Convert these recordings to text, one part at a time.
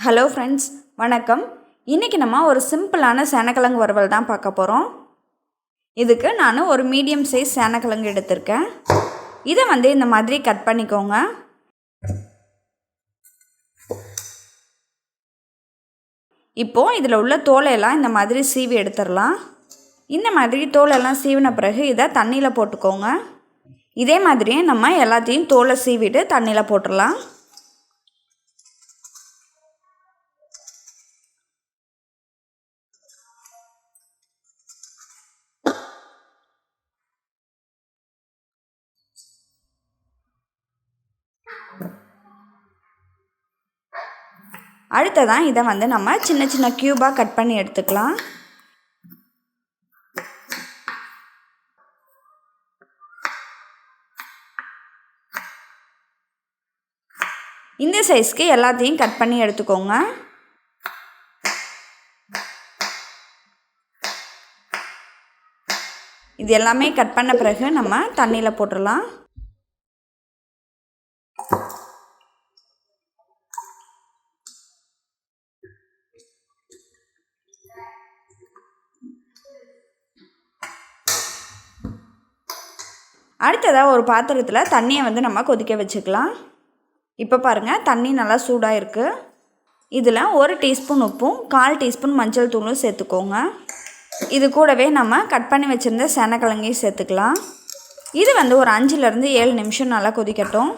Hello friends, வணக்கம். இன்றைக்கி நம்ம ஒரு சிம்பிளான சேனக்கிழங்கு வறுவல் தான் பார்க்க போகிறோம். இதுக்கு நான் ஒரு மீடியம் சைஸ் சேனக்கிழங்கு எடுத்திருக்கேன். இதை இந்த மாதிரி கட் பண்ணிக்கோங்க. இப்போது இதில் உள்ள தோலையெல்லாம் இந்த மாதிரி சீவி எடுத்துடலாம். இந்த மாதிரி தோலெல்லாம் சீவின பிறகு இதை தண்ணியில் போட்டுக்கோங்க. இதே மாதிரியே நம்ம எல்லாத்தையும் தோலை சீவிட்டு தண்ணியில் போட்டுடலாம். அடுத்ததான் இதை நம்ம சின்ன சின்ன க்யூபாக கட் பண்ணி எடுத்துக்கலாம். இந்த சைஸ்க்கு எல்லாத்தையும் கட் பண்ணி எடுத்துக்கோங்க. இது எல்லாமே கட் பண்ண பிறகு நம்ம தண்ணியில் போட்டுடலாம். அடுத்ததாக ஒரு பாத்திரத்தில் தண்ணியை நம்ம கொதிக்க வச்சுக்கலாம். இப்போ பாருங்கள், தண்ணி நல்லா சூடாக இருக்குது. இதில் 1 டீஸ்பூன் உப்பும் 1/4 டீஸ்பூன் மஞ்சள் தூளும் சேர்த்துக்கோங்க. இது கூடவே நம்ம கட் பண்ணி வச்சுருந்த சேனக்கிழங்கையும் சேர்த்துக்கலாம். இது ஒரு 5லேருந்து 7 நிமிஷம் நல்லா கொதிக்கட்டும்.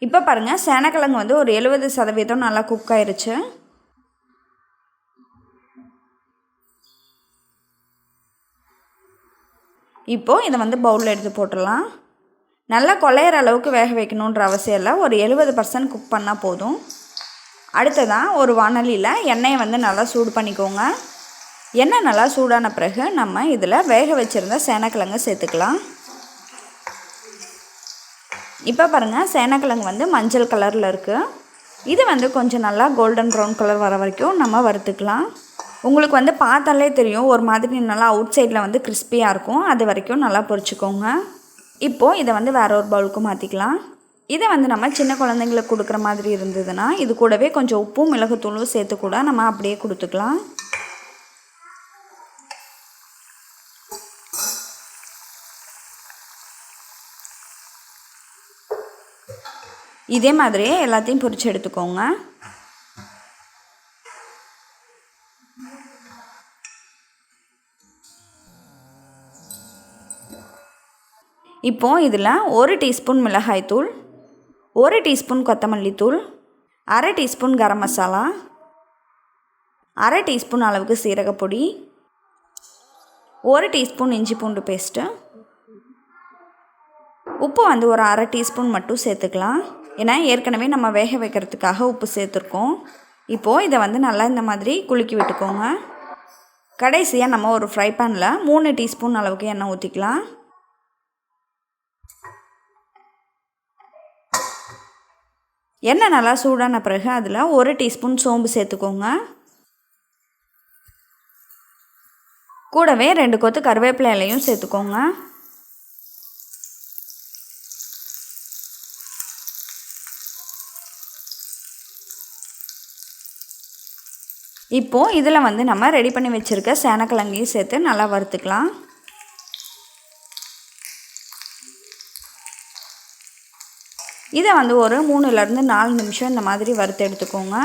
இப்போ பாருங்கள், சேனக்கிழங்கு ஒரு 70% நல்லா குக் ஆயிருச்சு. இப்போது இதை பவுலில் எடுத்து போட்டுடலாம். நல்லா குழையிற அளவுக்கு வேக வைக்கணுன்ற அவசியம் இல்லை. ஒரு 70% குக் பண்ணால் போதும். அடுத்ததான் ஒரு வாணலியில் எண்ணெயை நல்லா சூடு பண்ணிக்கோங்க. எண்ணெய் நல்லா சூடான பிறகு நம்ம இதில் வேக வச்சுருந்த சேனக்கிழங்கு சேர்த்துக்கலாம். இப்போ பாருங்கள், சேனக்கிழங்கு மஞ்சள் கலரில் இருக்குது. இது கொஞ்சம் நல்லா கோல்டன் ப்ரௌன் கலர் வர வரைக்கும் நம்ம வறுத்துக்கலாம். உங்களுக்கு பார்த்தாலே தெரியும், ஒரு மாதிரி நல்லா அவுட் சைடில் கிறிஸ்பியாக இருக்கும். அது வரைக்கும் நல்லா பொரிச்சுக்கோங்க. இப்போது இதை வேற ஒரு பவுலுக்கு மாற்றிக்கலாம். இதை நம்ம சின்ன குழந்தைங்களுக்கு கொடுக்குற மாதிரி இருந்ததுன்னா இது கூடவே கொஞ்சம் உப்பும் மிளகுத்தூளும் சேர்த்து கூட நம்ம அப்படியே கொடுத்துக்கலாம். இதே மாதிரியே எல்லாத்தையும் பொரிச்சு எடுத்துக்கோங்க. இப்போது இதில் 1 டீஸ்பூன் மிளகாய்த்தூள், 1 டீஸ்பூன் கொத்தமல்லி தூள், 1/2 டீஸ்பூன் கரம் மசாலா, 1/2 டீஸ்பூன் அளவுக்கு சீரகப்பொடி, 1 டீஸ்பூன் இஞ்சி பூண்டு பேஸ்ட்டு, உப்பு ஒரு 1/2 டீஸ்பூன் மட்டும் சேர்த்துக்கலாம். ஏன்னா ஏற்கனவே நம்ம வேக வைக்கிறதுக்காக உப்பு சேர்த்துருக்கோம். இப்போது இதை நல்லா இந்த மாதிரி குலுக்கி விட்டுக்கோங்க. கடைசியாக நம்ம ஒரு ஃப்ரை பேனில் 3 டீஸ்பூன் அளவுக்கு எண்ணெய் ஊற்றிக்கலாம். எண்ணெய் நல்லா சூடான பிறகு அதில் 1 டீஸ்பூன் சோம்பு சேர்த்துக்கோங்க. கூடவே 2 கொத்து கருவேப்பிலை இலையும் சேர்த்துக்கோங்க. இப்போது இதில் நம்ம ரெடி பண்ணி வச்சுருக்க சேனக்கிழங்கையும் சேர்த்து நல்லா வறுத்துக்கலாம். இதை ஒரு 3லேருந்து 4 நிமிஷம் இந்த மாதிரி வறுத்து எடுத்துக்கோங்க.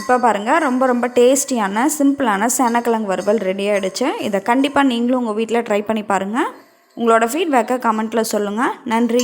இப்போ பாருங்கள், ரொம்ப டேஸ்டியான சிம்பிளான சேனக்கிழங்கு வறுவல் ரெடி ஆகிடுச்சு. இதை கண்டிப்பாக நீங்களும் உங்கள் வீட்டில் ட்ரை பண்ணி பாருங்கள். உங்களோட ஃபீட்பேக்கை கமெண்ட்டில் சொல்லுங்கள். நன்றி.